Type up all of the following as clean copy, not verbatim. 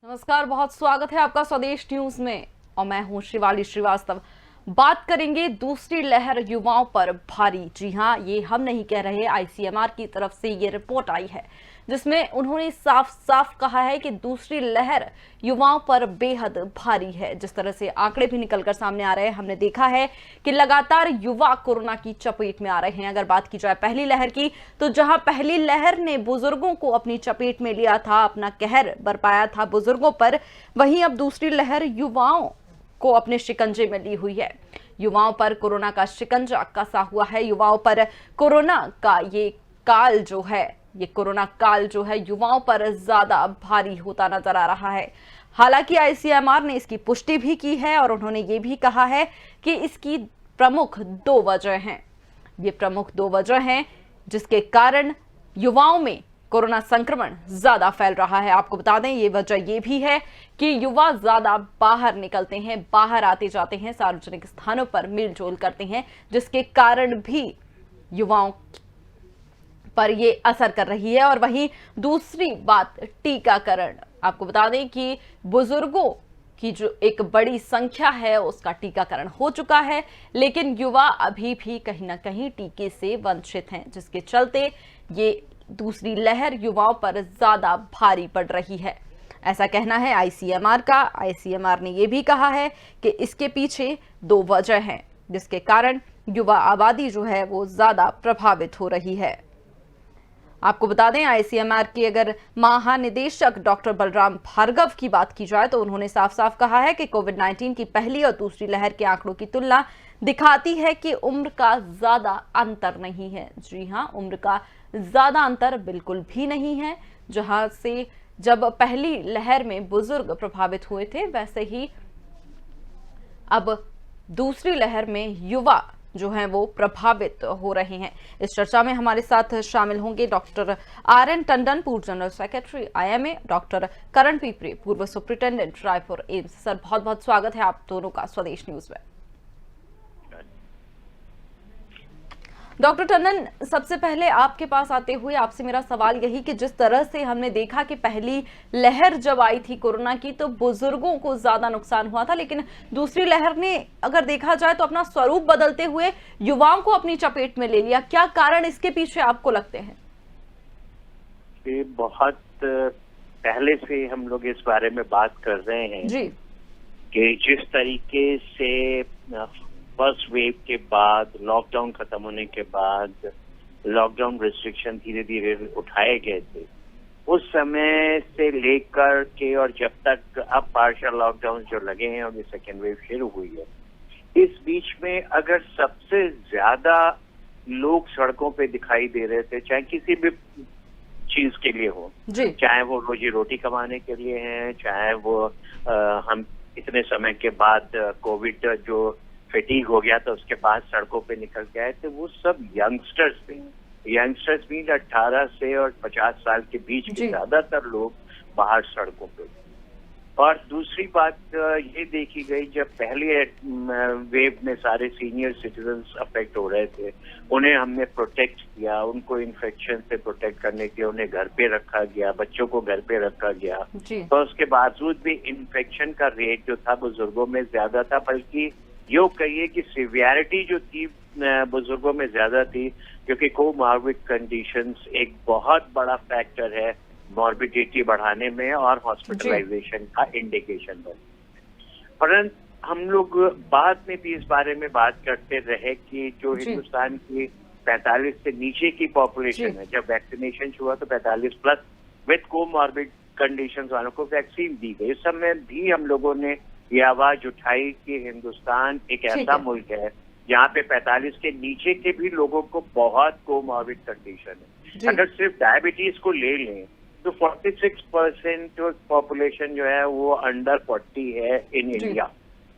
नमस्कार, बहुत स्वागत है आपका स्वदेश न्यूज में और मैं हूं शिवाली श्रीवास्तव। बात करेंगे दूसरी लहर युवाओं पर भारी। जी हां, ये हम नहीं कह रहे, आईसीएमआर की तरफ से ये रिपोर्ट आई है जिसमें उन्होंने साफ साफ कहा है कि दूसरी लहर युवाओं पर बेहद भारी है। जिस तरह से आंकड़े भी निकलकर सामने आ रहे हैं, हमने देखा है कि लगातार युवा कोरोना की चपेट में आ रहे हैं। अगर बात की जाए पहली लहर की, तो जहां पहली लहर ने बुजुर्गों को अपनी चपेट में लिया था, अपना कहर बरपाया था बुजुर्गों पर, वहीं अब दूसरी लहर युवाओं को अपने शिकंजे में ली हुई है। युवाओं पर कोरोना का शिकंजा कसा हुआ है। युवाओं पर कोरोना का ये कोरोना काल जो है युवाओं पर ज्यादा भारी होता नजर आ रहा है। हालांकि आईसीएमआर ने इसकी पुष्टि भी की है और उन्होंने ये भी कहा है कि इसकी प्रमुख दो वजह हैं। ये प्रमुख दो वजह हैं जिसके कारण युवाओं में कोरोना संक्रमण ज्यादा फैल रहा है। आपको बता दें, ये वजह ये भी है कि युवा ज्यादा बाहर निकलते हैं, बाहर आते जाते हैं, सार्वजनिक स्थानों पर मेलजोल करते हैं, जिसके कारण भी युवाओं पर ये असर कर रही है। और वहीं दूसरी बात, टीकाकरण। आपको बता दें कि बुजुर्गों की जो एक बड़ी संख्या है उसका टीकाकरण हो चुका है, लेकिन युवा अभी भी कहीं ना कहीं टीके से वंचित हैं, जिसके चलते ये दूसरी लहर युवाओं पर ज्यादा भारी पड़ रही है। ऐसा कहना है आईसीएमआर का। आईसीएमआर ने यह भी कहा है कि इसके पीछे दो वजह हैं जिसके कारण युवा आबादी जो है वो ज्यादा प्रभावित हो रही है। आपको बता दें, आईसीएमआर के अगर महानिदेशक डॉक्टर बलराम भार्गव की बात की जाए तो उन्होंने साफ साफ कहा है कि कोविड-19 की पहली और दूसरी लहर के आंकड़ों की तुलना दिखाती है कि उम्र का ज्यादा अंतर नहीं है। जी हां, उम्र का ज्यादा अंतर बिल्कुल भी नहीं है। जहां से जब पहली लहर में बुजुर्ग प्रभावित हुए थे, वैसे ही अब दूसरी लहर में युवा जो हैं वो प्रभावित हो रहे हैं। इस चर्चा में हमारे साथ शामिल होंगे डॉक्टर RN टंडन, पूर्व जनरल सेक्रेटरी IMA, डॉक्टर करण पिपरे, पूर्व सुप्रिंटेंडेंट रायपुर एम्स। सर, बहुत बहुत स्वागत है आप दोनों का स्वदेश न्यूज में। डॉक्टर टंडन, सबसे पहले आपके पास आते हुए आपसे मेरा सवाल यही कि जिस तरह से हमने देखा कि पहली लहर जब आई थी कोरोना की तो बुजुर्गों को ज्यादा नुकसान हुआ था, लेकिन दूसरी लहर ने अगर देखा जाए तो अपना स्वरूप बदलते हुए युवाओं को अपनी चपेट में ले लिया। क्या कारण इसके पीछे आपको लगते हैं? ये बहुत पहले से हम लोग इस बारे में बात कर रहे हैं जी, कि जिस तरीके से फर्स्ट वेव के बाद, लॉकडाउन खत्म होने के बाद लॉकडाउन रिस्ट्रिक्शन धीरे धीरे उठाए गए थे, उस समय से लेकर के और जब तक अब पार्शियल लॉकडाउन जो लगे हैं और ये सेकेंड वेव शुरू हुई है, इस बीच में अगर सबसे ज्यादा लोग सड़कों पे दिखाई दे रहे थे, चाहे किसी भी चीज के लिए हो, चाहे वो रोजी रोटी कमाने के लिए है, चाहे वो हम इतने समय के बाद कोविड जो फेटीग हो गया था उसके बाद सड़कों पे निकल के आए थे, वो सब यंगस्टर्स थे। यंगस्टर्स भी 18 से और 50 साल के बीच के ज्यादातर लोग बाहर सड़कों पे। और दूसरी बात ये देखी गई, जब पहले वेव में सारे सीनियर सिटीजन्स अफेक्ट हो रहे थे, उन्हें हमने प्रोटेक्ट किया, उनको इन्फेक्शन से प्रोटेक्ट करने के लिए उन्हें घर पे रखा गया, बच्चों को घर पे रखा गया। तो उसके बावजूद भी इन्फेक्शन का रेट जो था बुजुर्गों में ज्यादा था, बल्कि यो कहिए कि सिवियरिटी जो थी बुजुर्गों में ज्यादा थी, क्योंकि कोमॉर्बिड कंडीशंस एक बहुत बड़ा फैक्टर है मॉर्बिडिटी बढ़ाने में और हॉस्पिटलाइजेशन का इंडिकेशन बने। परंतु हम लोग बाद में भी इस बारे में बात करते रहे कि जो हिंदुस्तान की 45 से नीचे की पॉपुलेशन है, जब वैक्सीनेशन हुआ तो 45 प्लस विद कोमॉर्बिड कंडीशंस वालों को वैक्सीन दी गई। इस समय भी हम लोगों ने ये आवाज उठाई कि हिंदुस्तान एक ऐसा मुल्क है जहाँ पे 45 के नीचे के भी लोगों को बहुत कोमॉर्बिड कंडीशन है। अगर सिर्फ डायबिटीज को ले लें तो 46% पॉपुलेशन जो है वो अंडर 40 है इन इंडिया,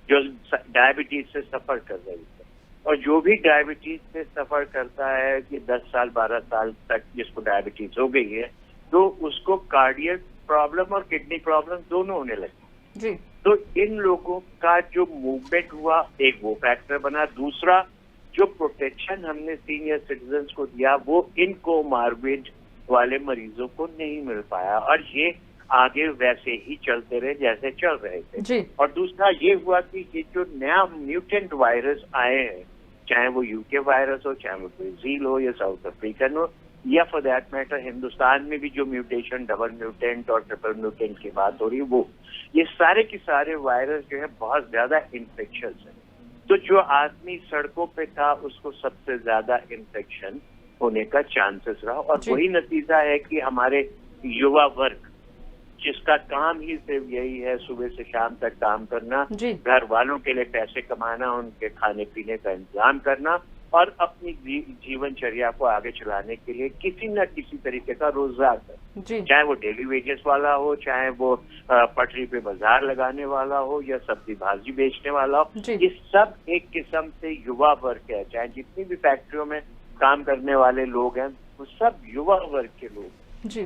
जो डायबिटीज से सफर कर रही है। और जो भी डायबिटीज से सफर करता है कि 10 साल 12 साल तक जिसको डायबिटीज हो गई है, तो उसको कार्डियक प्रॉब्लम और किडनी प्रॉब्लम दोनों होने लगी। तो इन लोगों का जो मूवमेंट हुआ, एक वो फैक्टर बना। दूसरा, जो प्रोटेक्शन हमने सीनियर सिटीजन्स को दिया वो इन कोमॉर्बिड वाले मरीजों को नहीं मिल पाया। और ये आगे वैसे ही चलते रहे जैसे चल रहे थे। जी। और दूसरा ये हुआ कि ये जो नया म्यूटेंट वायरस आए हैं, चाहे वो यूके वायरस हो, चाहे वो ब्राजील हो या साउथ अफ्रीकन हो, या फॉर दैट मैटर हिंदुस्तान में भी जो म्यूटेशन डबल म्यूटेंट और ट्रिपल म्यूटेंट की बात हो रही है, वो ये सारे के सारे वायरस जो है बहुत ज्यादा इन्फेक्शियस है। तो जो आदमी सड़कों पे था उसको सबसे ज्यादा इन्फेक्शन होने का चांसेस रहा, और वही नतीजा है कि हमारे युवा वर्ग जिसका काम ही सिर्फ यही है सुबह से शाम तक काम करना, घर वालों के लिए पैसे कमाना, उनके खाने पीने का इंतजाम करना और अपनी जीवनचर्या को आगे चलाने के लिए किसी न किसी तरीके का रोजगार कर, चाहे वो डेली वेजेस वाला हो, चाहे वो पटरी पे बाजार लगाने वाला हो या सब्जी भाजी बेचने वाला हो, ये सब एक किस्म से युवा वर्ग है। चाहे जितनी भी फैक्ट्रियों में काम करने वाले लोग हैं वो सब युवा वर्ग के लोग,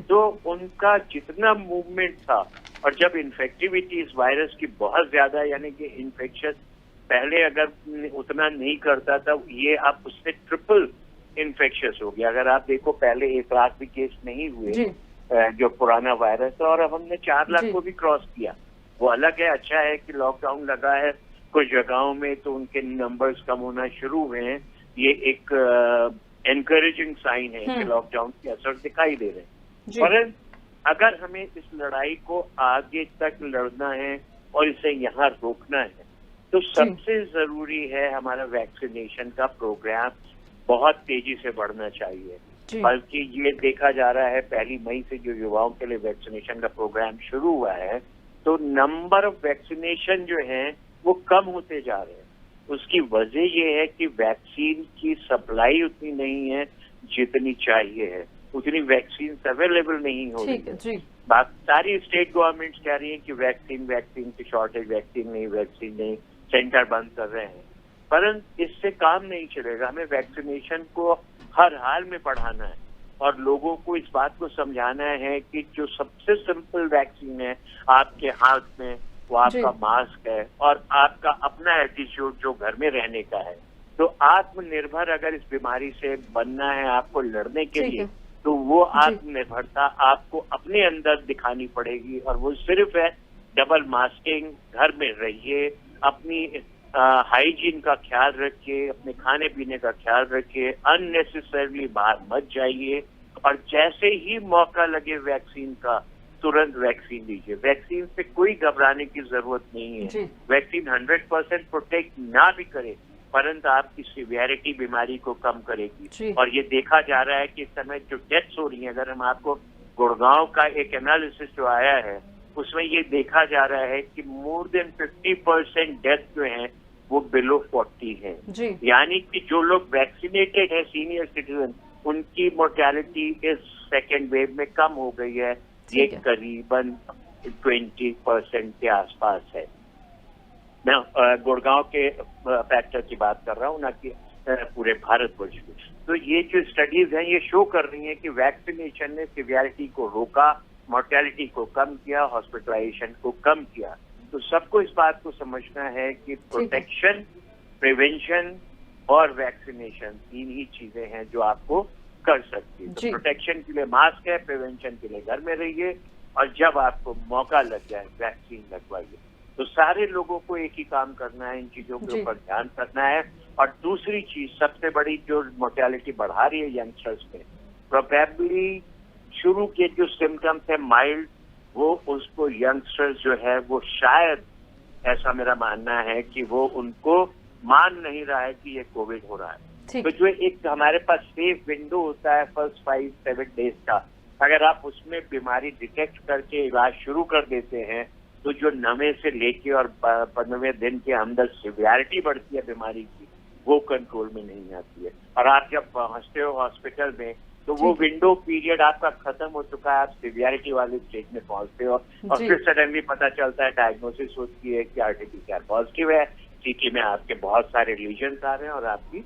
तो उनका जितना मूवमेंट था, और जब इन्फेक्टिविटी इस वायरस की बहुत ज्यादा, यानी कि इन्फेक्शन पहले अगर उतना नहीं करता था, ये अब उससे ट्रिपल इन्फेक्शियस हो गया। अगर आप देखो पहले 1 लाख भी केस नहीं हुए जो पुराना वायरस था, और अब हमने 4 लाख को भी क्रॉस किया। वो अलग है, अच्छा है कि लॉकडाउन लगा है कुछ जगहों में तो उनके नंबर्स कम होना शुरू हुए हैं। ये एक एनकरेजिंग साइन है कि लॉकडाउन के असर दिखाई दे रहे हैं। पर अगर हमें इस लड़ाई को आगे तक लड़ना है और इसे यहाँ रोकना है, तो सबसे जरूरी है हमारा वैक्सीनेशन का प्रोग्राम बहुत तेजी से बढ़ना चाहिए। बल्कि ये देखा जा रहा है 1 मई से जो युवाओं के लिए वैक्सीनेशन का प्रोग्राम शुरू हुआ है, तो नंबर ऑफ वैक्सीनेशन जो है वो कम होते जा रहे हैं। उसकी वजह ये है कि वैक्सीन की सप्लाई उतनी नहीं है जितनी चाहिए है, उतनी वैक्सीन अवेलेबल नहीं हो रही है। सारी स्टेट गवर्नमेंट्स कह रही हैं कि वैक्सीन की शॉर्टेज, वैक्सीन नहीं, सेंटर बंद कर रहे हैं, परंतु इससे काम नहीं चलेगा। हमें वैक्सीनेशन को हर हाल में बढ़ाना है और लोगों को इस बात को समझाना है कि जो सबसे सिंपल वैक्सीन है आपके हाथ में, वो आपका मास्क है और आपका अपना एटीट्यूड जो घर में रहने का है। तो आत्मनिर्भर अगर इस बीमारी से बनना है आपको लड़ने के लिए, तो वो आत्मनिर्भरता आपको अपने अंदर दिखानी पड़ेगी, और वो सिर्फ है डबल मास्किंग, घर में रहिए, अपनी हाइजीन का ख्याल रखिए, अपने खाने पीने का ख्याल रखिए, अननेसेसरली बाहर मत जाइए, और जैसे ही मौका लगे वैक्सीन का तुरंत वैक्सीन लीजिए। वैक्सीन से कोई घबराने की जरूरत नहीं है। वैक्सीन 100% प्रोटेक्ट ना भी करे, परंतु आपकी सिवियरिटी बीमारी को कम करेगी। और ये देखा जा रहा है कि इस समय जो डेथ्स हो रही है, अगर हम आपको गुड़गांव का एक एनालिसिस जो आया है उसमें ये देखा जा रहा है कि मोर देन 50% डेथ जो है वो बिलो 40 है। यानी कि जो लोग वैक्सीनेटेड है, सीनियर सिटीजन, उनकी मोर्टेलिटी इस सेकेंड वेव में कम हो गई है। ये करीबन 20% के आसपास है। मैं गुड़गांव के फैक्टर की बात कर रहा हूँ, ना कि पूरे भारतवर्ष में। तो ये जो स्टडीज हैं ये शो कर रही हैं कि वैक्सीनेशन ने सिवियरिटी को रोका, मोर्टेलिटी को कम किया, हॉस्पिटलाइजेशन को कम किया। तो सबको इस बात को समझना है कि प्रोटेक्शन, प्रिवेंशन और वैक्सीनेशन 3 ही चीजें हैं जो आपको कर सकती है। तो प्रोटेक्शन के लिए मास्क है, प्रिवेंशन के लिए घर में रहिए, और जब आपको मौका लग जाए वैक्सीन लगवाइए। तो सारे लोगों को एक ही काम करना है, इन चीजों के ऊपर ध्यान करना है। और दूसरी चीज सबसे बड़ी जो मोर्टेलिटी बढ़ा रही है यंगस्टर्स में, प्रोबेबली शुरू के जो सिम्टम्स है माइल्ड, वो उसको यंगस्टर्स जो है वो शायद, ऐसा मेरा मानना है कि वो उनको मान नहीं रहा है कि ये कोविड हो रहा है। तो जो एक हमारे पास सेफ विंडो होता है फर्स्ट 5-7 डेज का, अगर आप उसमें बीमारी डिटेक्ट करके इलाज शुरू कर देते हैं, तो जो 9वें से लेके और 15वें दिन के अंदर सिवियरिटी बढ़ती है बीमारी की, वो कंट्रोल में नहीं आती है। और आप जब पहुंचते हो हॉस्पिटल में, तो वो विंडो पीरियड आपका खत्म हो चुका है, आप सिवियरिटी वाले स्टेज में पहुंचते हो, और फिर सडनली पता चलता है, डायग्नोसिस होती है कि आरटी-पीसीआर पॉजिटिव है, सीटी में आपके बहुत सारे लीजन्स आ रहे हैं और आपकी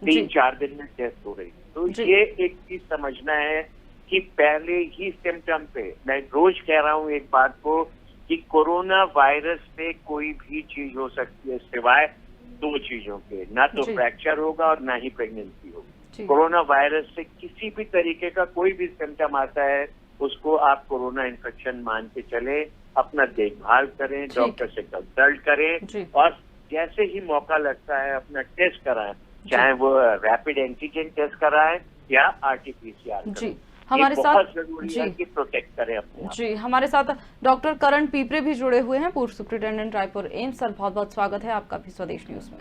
3-4 दिन में डेथ हो रही है। तो ये एक चीज समझना है कि पहले ही सिम्टम पे, मैं रोज कह रहा हूँ एक बात को, कि कोरोना वायरस से कोई भी चीज हो सकती है सिवाय 2 चीजों के, ना तो फ्रैक्चर होगा और ना ही प्रेगनेंसी होगी। कोरोना वायरस से किसी भी तरीके का कोई भी सिम्टम आता है उसको आप कोरोना इन्फेक्शन मान के चले, अपना देखभाल करें, डॉक्टर से कंसल्ट करें और जैसे ही मौका लगता है अपना टेस्ट कराएं, चाहे वो रैपिड एंटीजन टेस्ट कराएं या आरटीपीसीआर जी। हमारे साथ बहुत जरूरी है कि प्रोटेक्ट करें अपने आप। जी, हमारे साथ डॉक्टर करण पीपरे भी जुड़े हुए हैं, पूर्व सुप्रिंटेंडेंट रायपुर एम्स। सर, बहुत बहुत स्वागत है आपका भी स्वदेश न्यूज में।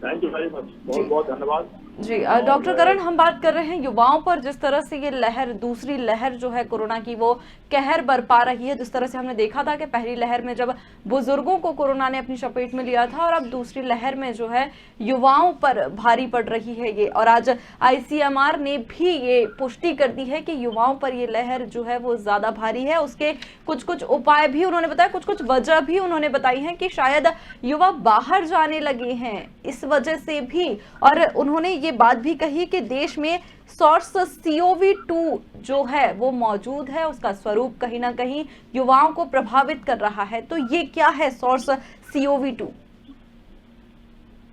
थैंक यू वेरी मच, बहुत बहुत धन्यवाद जी। डॉक्टर करण, हम बात कर रहे हैं युवाओं पर, जिस तरह से ये लहर, दूसरी लहर जो है कोरोना की, वो कहर बरपा रही है। जिस तरह से हमने देखा था कि पहली लहर में जब बुजुर्गों को कोरोना ने अपनी चपेट में लिया था, और अब दूसरी लहर में जो है युवाओं पर भारी पड़ रही है ये। और आज आईसीएमआर ने भी ये पुष्टि कर दी है कि युवाओं पर ये लहर जो है वो ज्यादा भारी है। उसके कुछ कुछ उपाय भी उन्होंने बताया, कुछ कुछ वजह भी उन्होंने बताई है कि शायद युवा बाहर जाने लगे हैं इस वजह से भी। और उन्होंने ये बात भी कही कि देश में SARS CoV-2 जो है वो मौजूद है, उसका स्वरूप कहीं ना कहीं युवाओं को प्रभावित कर रहा है। तो ये क्या है SARS CoV-2?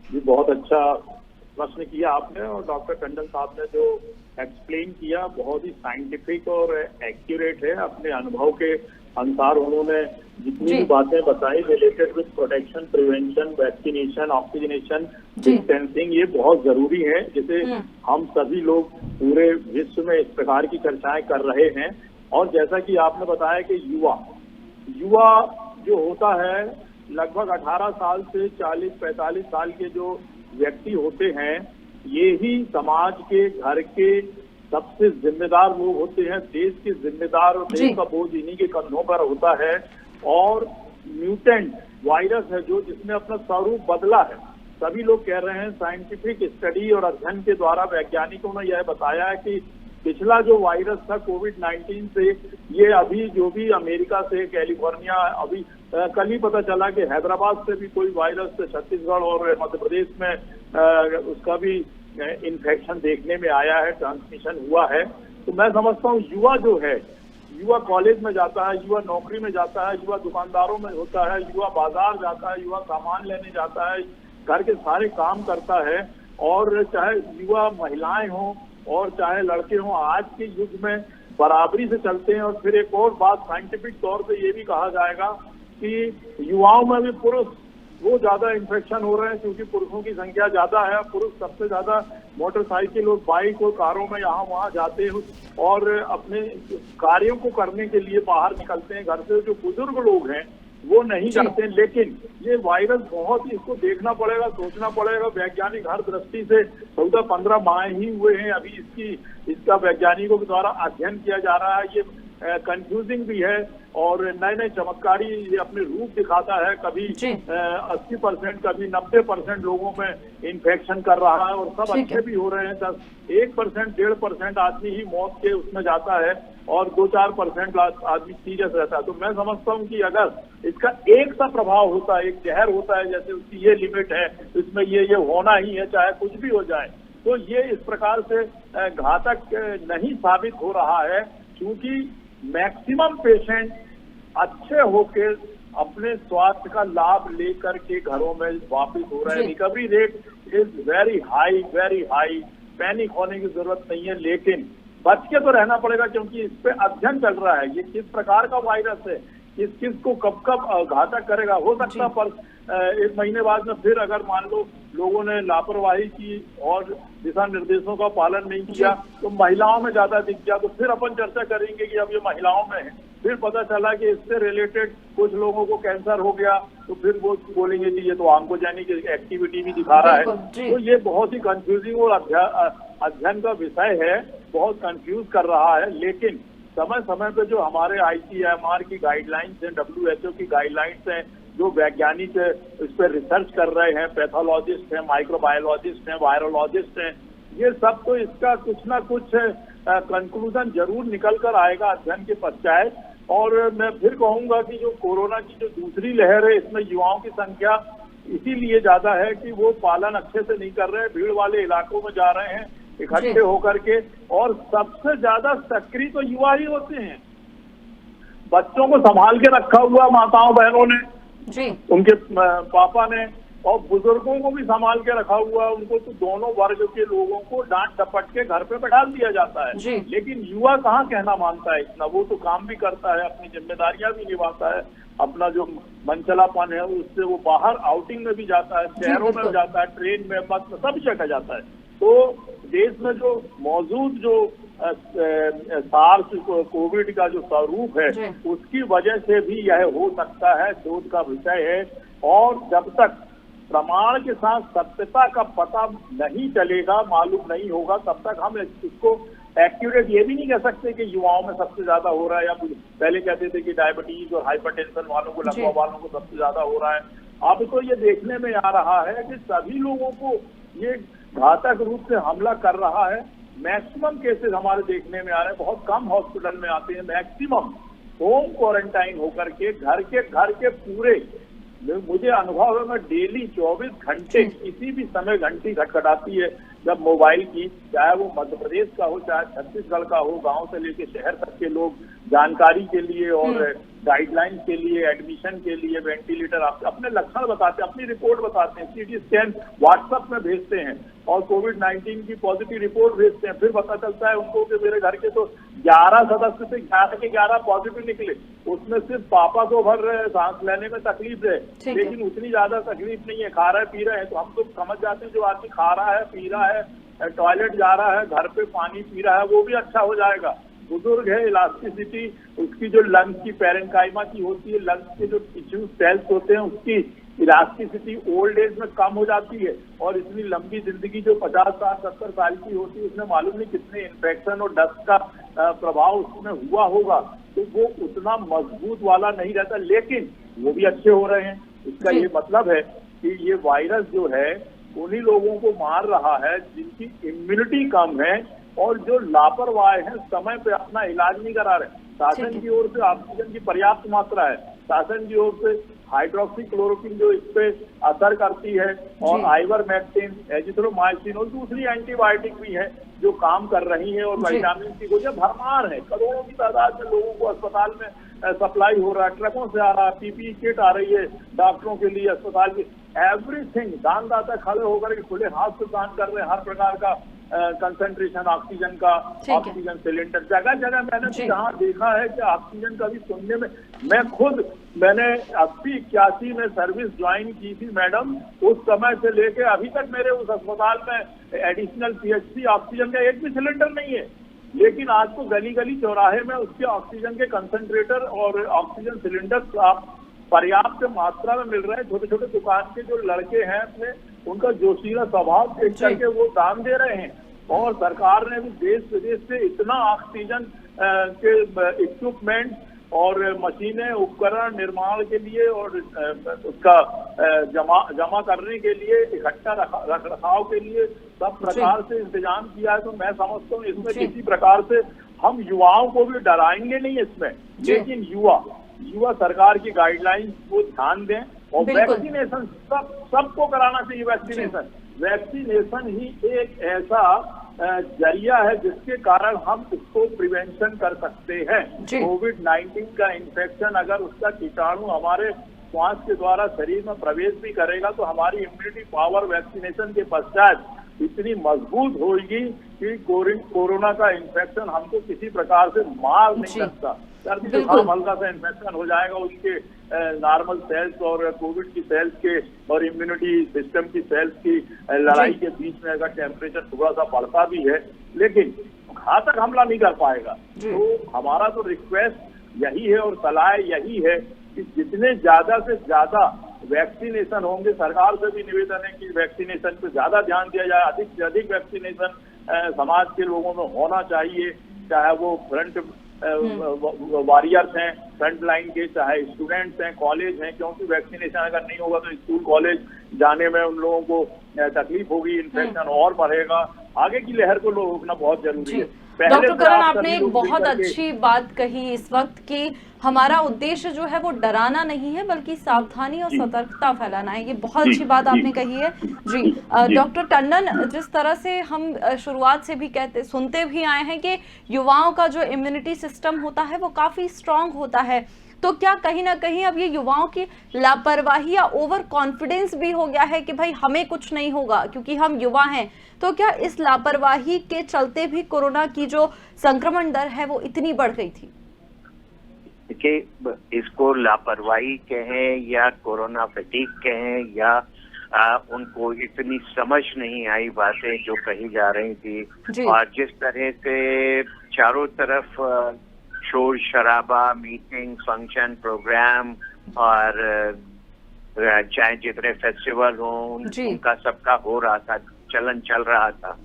ये बहुत अच्छा प्रश्न किया आपने, और डॉक्टर टंडन साहब ने जो एक्सप्लेन किया बहुत ही साइंटिफिक और एक्यूरेट है। अपने अनुभव के अनुसार उन्होंने जितनी भी बातें बताई related with protection, prevention, vaccination, oxygenation, distancing, ये बहुत जरूरी है। जैसे हम सभी लोग पूरे विश्व में इस प्रकार की चर्चाएं कर रहे हैं। और जैसा कि आपने बताया कि युवा जो होता है, लगभग 18 साल से 40-45 साल के जो व्यक्ति होते हैं, ये ही समाज के, घर के सबसे जिम्मेदार लोग होते हैं। देश के जिम्मेदार और देश का बोझ इन्हीं के कंधों पर होता है। और म्यूटेंट वायरस है जो जिसने अपना स्वरूप बदला है। सभी लोग कह रहे हैं, साइंटिफिक स्टडी और अध्ययन के द्वारा वैज्ञानिकों ने यह बताया है कि पिछला जो वायरस था कोविड-19 से, ये अभी जो भी अमेरिका से, कैलिफोर्निया, अभी कल ही पता चला कि हैदराबाद से भी कोई वायरस छत्तीसगढ़ और मध्य प्रदेश में उसका भी इन्फेक्शन देखने में आया है, ट्रांसमिशन हुआ है। तो मैं समझता हूँ युवा जो है, युवा कॉलेज में जाता है, युवा नौकरी में जाता है, युवा दुकानदारों में होता है, युवा बाजार जाता है, युवा सामान लेने जाता है, घर के सारे काम करता है। और चाहे युवा महिलाएं हों और चाहे लड़के हों, आज के युग में बराबरी से चलते हैं। और फिर एक और बात साइंटिफिक तौर पे ये भी कहा जाएगा कि युवाओं में भी पुरुष वो ज्यादा इन्फेक्शन हो रहे हैं, क्योंकि पुरुषों की संख्या ज्यादा है। पुरुष सबसे ज्यादा मोटरसाइकिल और बाइक और कारों में यहाँ वहाँ जाते हैं और अपने कार्यों को करने के लिए बाहर निकलते हैं घर से। जो बुजुर्ग लोग हैं वो नहीं करते। लेकिन ये वायरस बहुत, इसको देखना पड़ेगा, सोचना पड़ेगा। वैज्ञानिक हर दृष्टि से 14-15 माह ही हुए हैं अभी इसका वैज्ञानिकों के द्वारा अध्ययन किया जा रहा है। ये कंफ्यूजिंग भी है और नए नए चमत्कारी ये अपने रूप दिखाता है। कभी 80%, कभी 90% लोगों में इन्फेक्शन कर रहा है और सब अच्छे भी हो रहे हैं। 1%, 1.5% आदमी ही मौत के उसमें जाता है और 2-4% आदमी सीरियस रहता है। तो मैं समझता हूँ कि अगर इसका एक सा प्रभाव होता है, एक जहर होता है, जैसे उसकी ये लिमिट है, इसमें ये होना ही है, चाहे कुछ भी हो जाए, तो ये इस प्रकार से घातक नहीं साबित हो रहा है। क्योंकि मैक्सिमम पेशेंट अच्छे होकर अपने स्वास्थ्य का लाभ लेकर के घरों में वापस हो रहे हैं। Recovery rate is very high. Panic होने की जरूरत नहीं है, लेकिन बच के तो रहना पड़ेगा, क्योंकि इस पे अध्ययन चल रहा है। ये किस प्रकार का वायरस है, किस को कब घातक करेगा, हो सकता पर 1 महीने बाद में फिर अगर मान लो लोगों ने लापरवाही की और दिशा निर्देशों का पालन नहीं किया तो महिलाओं में ज्यादा दिख गया, तो फिर अपन चर्चा करेंगे कि अब ये महिलाओं में है। फिर पता चला कि इससे रिलेटेड कुछ लोगों को कैंसर हो गया, तो फिर वो बोलेंगे कि ये तो ऑन्कोजेनिक एक्टिविटी भी दिखा रहा है। तो ये बहुत ही कंफ्यूजिंग और अध्ययन का विषय है, बहुत कंफ्यूज कर रहा है। लेकिन समय समय पे जो हमारे आईसीएमआर की गाइडलाइंस हैं, WHO की गाइडलाइंस हैं, जो वैज्ञानिक इस पर रिसर्च कर रहे हैं, पैथोलॉजिस्ट हैं, माइक्रोबायोलॉजिस्ट हैं, वायरोलॉजिस्ट हैं, ये सब तो इसका कुछ ना कुछ कंक्लूजन जरूर निकल कर आएगा अध्ययन के पश्चात। और मैं फिर कहूंगा कि जो कोरोना की जो दूसरी लहर है, इसमें युवाओं की संख्या इसीलिए ज्यादा है कि वो पालन अच्छे से नहीं कर रहे हैं, भीड़ वाले इलाकों में जा रहे हैं इकट्ठे होकर के, और सबसे ज्यादा सक्रिय तो युवा ही होते हैं। बच्चों को संभाल के रखा हुआ माताओं बहनों ने, उनके पापा ने, और बुजुर्गों को भी संभाल के रखा हुआ है। उनको तो दोनों वर्ग के लोगों को डांट डपट के घर पे बैठा दिया जाता है। लेकिन युवा कहाँ कहना मानता है इतना, वो तो काम भी करता है, अपनी जिम्मेदारियां भी निभाता है, अपना जो मनचलापन है उससे वो बाहर आउटिंग में भी जाता है, शहरों में जाता है, ट्रेन में, बस में, सब जगह जाता है। तो देश में जो मौजूद जो सार्स कोविड का जो स्वरूप है उसकी वजह से भी यह हो सकता है, शोध का विषय है। और जब तक प्रमाण के साथ सत्यता का पता नहीं चलेगा, मालूम नहीं होगा, तब तक हम इसको एक्यूरेट ये भी नहीं कह सकते कि युवाओं में सबसे ज्यादा हो रहा है, या पहले कहते थे कि डायबिटीज और हाइपरटेंशन वालों को, लकवा वालों को सबसे ज्यादा हो रहा है। अब तो ये देखने में आ रहा है कि सभी लोगों को ये घातक रूप से हमला कर रहा है। मैक्सिमम केसेस हमारे देखने में आ रहे हैं, बहुत कम हॉस्पिटल में आते हैं, मैक्सिमम होम क्वारंटाइन होकर के घर के पूरे, मुझे अनुभव है, मैं डेली 24 घंटे किसी भी समय घंटी खटखटाती है जब मोबाइल की, चाहे वो मध्य प्रदेश का हो, चाहे छत्तीसगढ़ का हो, गांव से लेके शहर तक के लोग जानकारी के लिए और गाइडलाइन के लिए, एडमिशन के लिए, वेंटिलेटर, अपने लक्षण बताते हैं, अपनी रिपोर्ट बताते हैं, सीटी स्कैन व्हाट्सएप में भेजते हैं और कोविड-19 की पॉजिटिव रिपोर्ट भेजते हैं। फिर पता चलता है उनको कि मेरे घर के तो 11 सदस्य से 11 के 11 पॉजिटिव निकले, उसमें सिर्फ पापा को भर सांस लेने में तकलीफ है, लेकिन उतनी ज्यादा तकलीफ नहीं है, खा रहे पी रहे हैं। तो हम तो समझ जाते हैं जो आदमी खा रहा है, पी रहा है, टॉयलेट जा रहा है, घर पे पानी पी रहा है, वो भी अच्छा हो जाएगा। बुजुर्ग है, इलास्टिसिटी उसकी जो लंग्स की पैरेंकाइमा की होती है, लंग्स के जो टिश्यू सेल्स होते हैं उसकी इलास्टिसिटी ओल्ड एज में कम हो जाती है। और इतनी लंबी जिंदगी जो 50 साल 70 साल की होती है, उसमें मालूम नहीं कितने इन्फेक्शन और डस्ट का प्रभाव उसमें हुआ होगा, तो वो उतना मजबूत वाला नहीं रहता, लेकिन वो भी अच्छे हो रहे हैं। इसका ये मतलब है कि ये वायरस जो है उन्हीं लोगों को मार रहा है जिनकी इम्यूनिटी कम है और जो लापरवाह हैं, समय पे अपना इलाज नहीं करा रहे। शासन की ओर से ऑक्सीजन की पर्याप्त मात्रा है, शासन की ओर से हाइड्रोक्सीक्लोरोक्विन जो इस पे असर करती है, और आइवरमेक्टिन, एजिथ्रोमाइसिन और दूसरी एंटीबायोटिक भी है जो काम कर रही है, और विटामिन सी को जो भरमार है, करोड़ों की तादाद में लोगों को अस्पताल में सप्लाई हो रहा है, ट्रकों से आ रहा है, पीपीई किट आ रही है डॉक्टरों के लिए, अस्पताल की एवरीथिंग। दानदाता खड़े होकर के खुले हाथ से दान कर रहे हैं, हर प्रकार का कंसंट्रेशन ऑक्सीजन का, ऑक्सीजन सिलेंडर जगह जगह मैंने तो यहाँ देखा है कि ऑक्सीजन का भी सुनने में, मैंने 80-81 में सर्विस ज्वाइन की थी मैडम, उस समय से लेके अभी तक मेरे उस अस्पताल में एडिशनल पीएचसी ऑक्सीजन का एक भी सिलेंडर नहीं है। लेकिन आज तो गली गली चौराहे में उसके ऑक्सीजन के कंसंट्रेटर और ऑक्सीजन सिलेंडर आप पर्याप्त मात्रा में मिल रहे हैं। छोटे छोटे दुकान के जो लड़के हैं अपने, उनका जोशीला स्वभाव देख करके वो दान दे रहे हैं। और सरकार ने भी देश विदेश से इतना ऑक्सीजन के इक्विपमेंट और मशीनें, उपकरण निर्माण के लिए और उसका जमा करने के लिए, इकट्ठा रख रखाव के लिए सब प्रकार से इंतजाम किया है। तो मैं समझता हूँ इसमें किसी प्रकार से हम युवाओं को भी डराएंगे नहीं इसमें, लेकिन युवा सरकार की गाइडलाइंस को ध्यान दें और वैक्सीनेशन सबको कराना चाहिए। वैक्सीनेशन ही एक ऐसा जरिया है जिसके कारण हम इसको प्रिवेंशन कर सकते हैं। कोविड-19 का इन्फेक्शन अगर उसका कीटाणु हमारे श्वास के द्वारा शरीर में प्रवेश भी करेगा तो हमारी इम्यूनिटी पावर वैक्सीनेशन के पश्चात इतनी मजबूत होगी कि कोरोना का इन्फेक्शन हमको किसी प्रकार से मार नहीं सकता। सर्दी जुकाम हल्का सा इन्फेक्शन हो जाएगा, उसके नॉर्मल सेल्स और कोविड की सेल्स के और इम्यूनिटी सिस्टम की सेल्स की लड़ाई के बीच में अगर टेम्परेचर थोड़ा सा बढ़ता भी है, लेकिन घातक हमला नहीं कर पाएगा। तो हमारा तो रिक्वेस्ट यही है और सलाह यही है कि जितने ज्यादा से ज्यादा वैक्सीनेशन होंगे, सरकार से भी निवेदन है कि वैक्सीनेशन पे ज्यादा ध्यान दिया जाए, अधिक से अधिक वैक्सीनेशन समाज के लोगों में होना चाहिए, चाहे वो फ्रंट वॉरियर्स हैं, फ्रंट लाइन के, चाहे स्टूडेंट्स हैं, कॉलेज हैं, क्योंकि वैक्सीनेशन अगर नहीं होगा तो स्कूल कॉलेज जाने में उन लोगों को तकलीफ होगी, इन्फेक्शन और बढ़ेगा। आगे की लहर को रोकना बहुत जरूरी है। डॉक्टर करण, आपने एक बहुत अच्छी बात कही इस वक्त कि हमारा उद्देश्य जो है वो डराना नहीं है बल्कि सावधानी और सतर्कता फैलाना है। ये बहुत अच्छी बात आपने कही है जी। डॉक्टर टंडन, जिस तरह से हम शुरुआत से भी सुनते भी आए हैं कि युवाओं का जो इम्यूनिटी सिस्टम होता है वो काफी स्ट्रांग होता है, तो क्या कहीं ना कहीं अब ये युवाओं की लापरवाही या ओवर कॉन्फिडेंस भी हो गया है कि भाई हमें कुछ नहीं होगा क्योंकि हम युवा हैं? तो क्या इस लापरवाही के चलते भी कोरोना की जो संक्रमण दर है वो इतनी बढ़ गई थी? देखिए, इसको लापरवाही कहें या कोरोना फटीग कहें या उनको इतनी समझ नहीं आई बातें जो कही जा रही थी, और जिस तरह से चारों तरफ शोर शराबा, मीटिंग, फंक्शन, प्रोग्राम और चाहे जितने फेस्टिवल हो उनका सबका हो रहा था, चलन चल रहा था।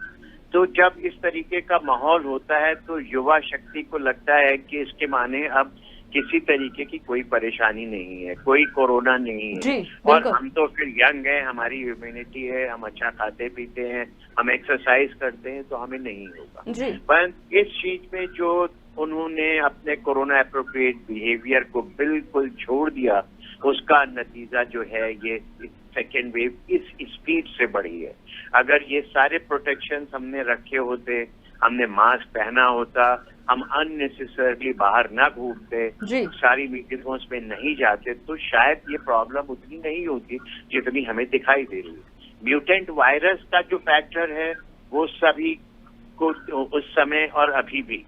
तो जब इस तरीके का माहौल होता है तो युवा शक्ति को लगता है कि इसके माने अब किसी तरीके की कोई परेशानी नहीं है, कोई कोरोना नहीं है, और हम तो फिर यंग हैं, हमारी इम्यूनिटी है, हम अच्छा खाते पीते हैं, हम एक्सरसाइज करते हैं, तो हमें नहीं होगा। पर इस चीज में जो उन्होंने अपने कोरोना एप्रोप्रिएट बिहेवियर को बिल्कुल छोड़ दिया, उसका नतीजा जो है ये सेकेंड वेव इस स्पीड से बढ़ी है। अगर ये सारे प्रोटेक्शन हमने रखे होते, हमने मास्क पहना होता, हम अननेसेसरली बाहर ना घूमते, सारी मीटिंगों में नहीं जाते, तो शायद ये प्रॉब्लम उतनी नहीं होती जितनी हमें दिखाई दे रही है। म्यूटेंट वायरस का जो फैक्टर है वो सभी को उस समय और अभी भी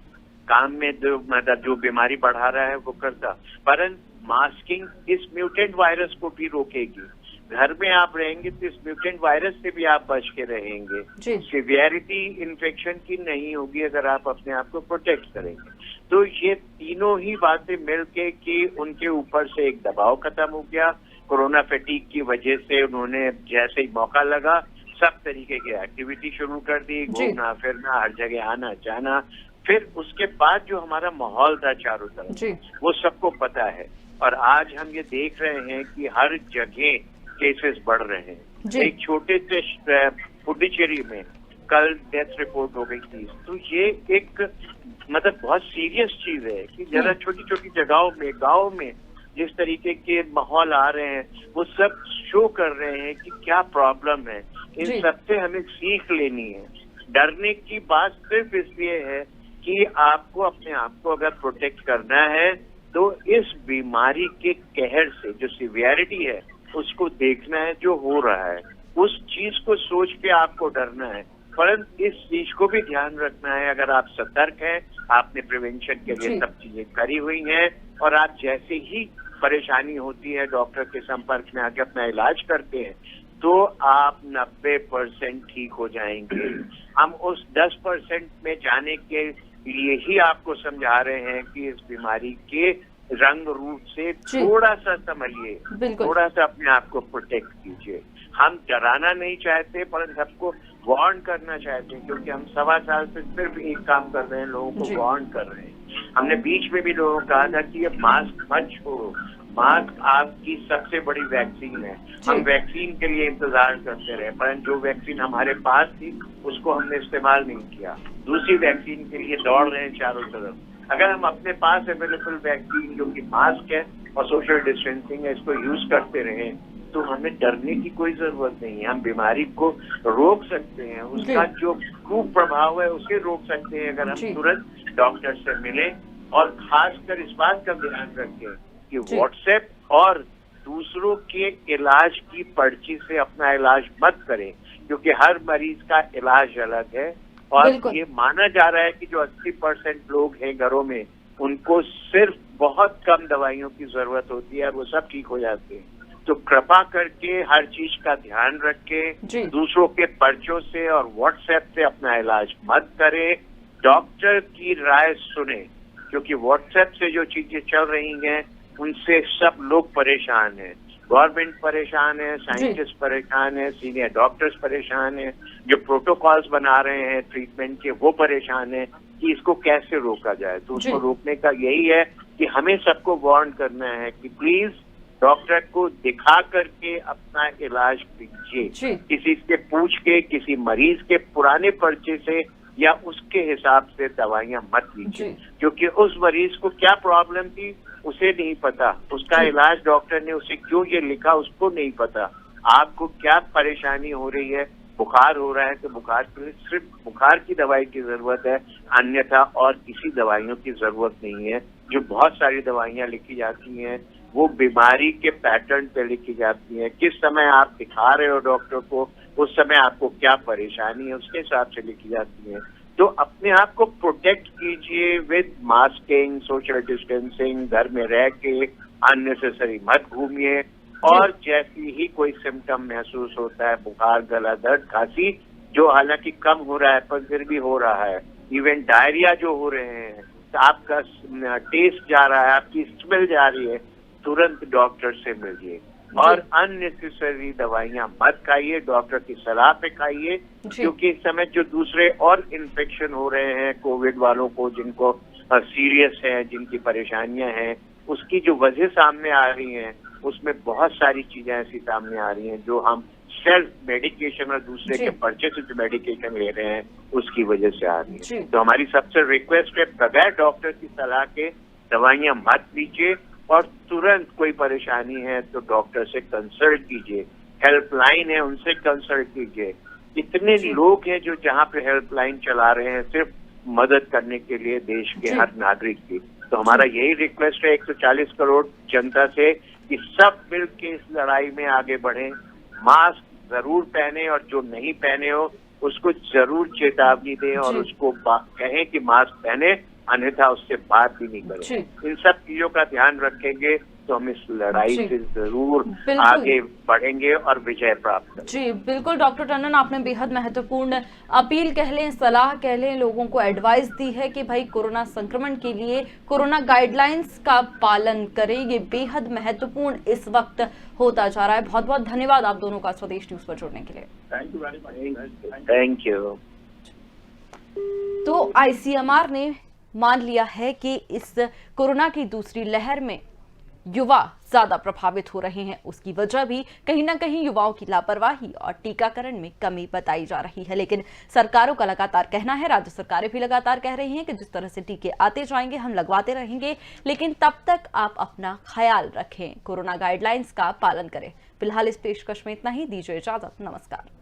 काम में जो बीमारी बढ़ा रहा है वो करता, परंतु मास्किंग इस म्यूटेंट वायरस को भी रोकेगी। घर में आप रहेंगे तो इस म्यूटेंट वायरस से भी आप बच के रहेंगे। सिवियरिटी इन्फेक्शन की नहीं होगी अगर आप अपने आप को प्रोटेक्ट करेंगे। तो ये तीनों ही बातें मिलके कि उनके ऊपर से एक दबाव खत्म हो गया। कोरोना फैटीग की वजह से उन्होंने जैसे ही मौका लगा सब तरीके की एक्टिविटी शुरू कर दी, घूमना फिरना, हर जगह आना जाना। फिर उसके बाद जो हमारा माहौल था चारों तरफ वो सबको पता है, और आज हम ये देख रहे हैं कि हर जगह केसेस बढ़ रहे हैं। एक छोटे से पुडुचेरी में कल डेथ रिपोर्ट हो गई थी। तो ये एक मतलब बहुत सीरियस चीज है कि जरा छोटी छोटी जगहों में, गांव में जिस तरीके के माहौल आ रहे हैं वो सब शो कर रहे हैं कि क्या प्रॉब्लम है। इन सबसे हमें सीख लेनी है। डरने की बात सिर्फ इसलिए है कि आपको अपने आप को अगर प्रोटेक्ट करना है तो इस बीमारी के कहर से जो सिवियरिटी है उसको देखना है जो हो रहा है, उस चीज को सोच के आपको डरना है। परंतु इस चीज को भी ध्यान रखना है, अगर आप सतर्क हैं, आपने प्रिवेंशन के लिए सब चीजें करी हुई हैं, और आप जैसे ही परेशानी होती है डॉक्टर के संपर्क में आके अपना इलाज करते हैं तो आप 90% ठीक हो जाएंगे। हम उस 10% में जाने के लिए ही आपको समझा रहे हैं कि इस बीमारी के रंग रूप से थोड़ा सा संभलिए, थोड़ा सा अपने आप को प्रोटेक्ट कीजिए। हम डराना नहीं चाहते पर सबको वार्न करना चाहते हैं, क्योंकि हम 1.25 साल से सिर्फ एक काम कर रहे हैं, लोगों को वार्न कर रहे हैं। हमने बीच में भी लोगों को कहा था कि ये मास्क मत छोड़ो, मास्क आपकी सबसे बड़ी वैक्सीन है। हम वैक्सीन के लिए इंतजार करते रहे, परंतु जो वैक्सीन हमारे पास थी उसको हमने इस्तेमाल नहीं किया। दूसरी वैक्सीन के लिए दौड़ रहे हैं चारों तरफ। अगर हम अपने पास अवेलेबल वैक्सीन जो कि मास्क है और सोशल डिस्टेंसिंग है इसको यूज करते रहे तो हमें डरने की कोई जरूरत नहीं है। हम बीमारी को रोक सकते हैं, उसका जो कुप्रभाव है उसे रोक सकते हैं अगर हम तुरंत डॉक्टर से मिलें, और खासकर इस बात का ध्यान रखें कि व्हाट्सएप और दूसरों के इलाज की पर्ची से अपना इलाज मत करें, क्योंकि हर मरीज का इलाज अलग है। और ये माना जा रहा है कि जो 80% लोग हैं घरों में उनको सिर्फ बहुत कम दवाइयों की जरूरत होती है, वो सब ठीक हो जाते हैं। तो कृपा करके हर चीज का ध्यान रख के दूसरों के पर्चों से और व्हाट्सएप से अपना इलाज मत करें, डॉक्टर की राय सुने, क्योंकि व्हाट्सएप से जो चीजें चल रही हैं उनसे सब लोग परेशान हैं। गवर्नमेंट परेशान है, साइंटिस्ट परेशान है, सीनियर डॉक्टर्स परेशान है, जो प्रोटोकॉल्स बना रहे हैं ट्रीटमेंट के वो परेशान है कि इसको कैसे रोका जाए। तो उसको रोकने का यही है कि हमें सबको वार्न करना है कि प्लीज डॉक्टर को दिखा करके अपना इलाज कीजिए, किसी से पूछ के, किसी मरीज के पुराने पर्चे से या उसके हिसाब से दवाइयां मत लीजिए, क्योंकि उस मरीज को क्या प्रॉब्लम थी उसे नहीं पता, उसका इलाज डॉक्टर ने उसे क्यों ये लिखा उसको नहीं पता। आपको क्या परेशानी हो रही है, बुखार हो रहा है तो बुखार के लिए सिर्फ बुखार की दवाई की जरूरत है, अन्यथा और किसी दवाइयों की जरूरत नहीं है। जो बहुत सारी दवाइयां लिखी जाती हैं वो बीमारी के पैटर्न पे लिखी जाती हैं। किस समय आप दिखा रहे हो डॉक्टर को, उस समय आपको क्या परेशानी है, उसके हिसाब से लिखी जाती हैं। तो अपने आप को प्रोटेक्ट कीजिए विद मास्किंग, सोशल डिस्टेंसिंग, घर में रह के अननेसेसरी मत घूमिए। और जैसी ही कोई सिम्टम महसूस होता है, बुखार, गला दर्द, खांसी, जो हालांकि कम हो रहा है पर फिर भी हो रहा है, इवन डायरिया जो हो रहे हैं, तो आपका टेस्ट जा रहा है, आपकी स्मेल जा रही है, तुरंत डॉक्टर से मिलिए। और अननेसेसरी दवाइयां मत खाइए, डॉक्टर की सलाह पे खाइए, क्योंकि इस समय जो दूसरे और इन्फेक्शन हो रहे हैं कोविड वालों को, जिनको सीरियस है, जिनकी परेशानियां हैं, उसकी जो वजह सामने आ रही हैं, उसमें बहुत सारी चीजें ऐसी सामने आ रही हैं जो हम सेल्फ मेडिकेशन और दूसरे के पर्चे से जो मेडिकेशन ले रहे हैं उसकी वजह से आ रही है। तो हमारी सबसे रिक्वेस्ट है, बगैर डॉक्टर की सलाह के दवाइयां मत लीजिए और तुरंत कोई परेशानी है तो डॉक्टर से कंसल्ट कीजिए। हेल्पलाइन है, उनसे कंसल्ट कीजिए। इतने लोग हैं जो जहाँ पे हेल्पलाइन चला रहे हैं सिर्फ मदद करने के लिए देश के हर नागरिक की। तो हमारा यही रिक्वेस्ट है 140 करोड़ जनता से कि सब मिल के इस लड़ाई में आगे बढ़ें। मास्क जरूर पहने और जो नहीं पहने हो उसको जरूर चेतावनी दें और उसको कहें कि मास्क पहने, अन्यथा उससे बात भी नहीं करें। इन सब चीजों का ध्यान रखेंगे तो हम इस लड़ाई से जरूर आगे बढ़ेंगे और विजय प्राप्त करेंगे। जी बिल्कुल डॉक्टर टंडन, आपने बेहद महत्वपूर्ण अपील कह लें, सलाह कह लें, लोगों को एडवाइस दी है कि भाई कोरोना संक्रमण के लिए कोरोना गाइडलाइंस का पालन करें। ये बेहद महत्वपूर्ण इस वक्त होता जा रहा है। बहुत बहुत धन्यवाद आप दोनों का स्वदेश न्यूज पर जुड़ने के लिए। Thank you very much. Thank you. तो आईसीएमआर ने मान लिया है कि इस कोरोना की दूसरी लहर में युवा ज्यादा प्रभावित हो रहे हैं। उसकी वजह भी कहीं ना कहीं युवाओं की लापरवाही और टीकाकरण में कमी बताई जा रही है। लेकिन सरकारों का लगातार कहना है, राज्य सरकारें भी लगातार कह रही हैं कि जिस तरह से टीके आते जाएंगे हम लगवाते रहेंगे, लेकिन तब तक आप अपना ख्याल रखें, कोरोना गाइडलाइंस का पालन करें। फिलहाल इस पेशकश में इतना ही। दीजिए इजाजत, नमस्कार।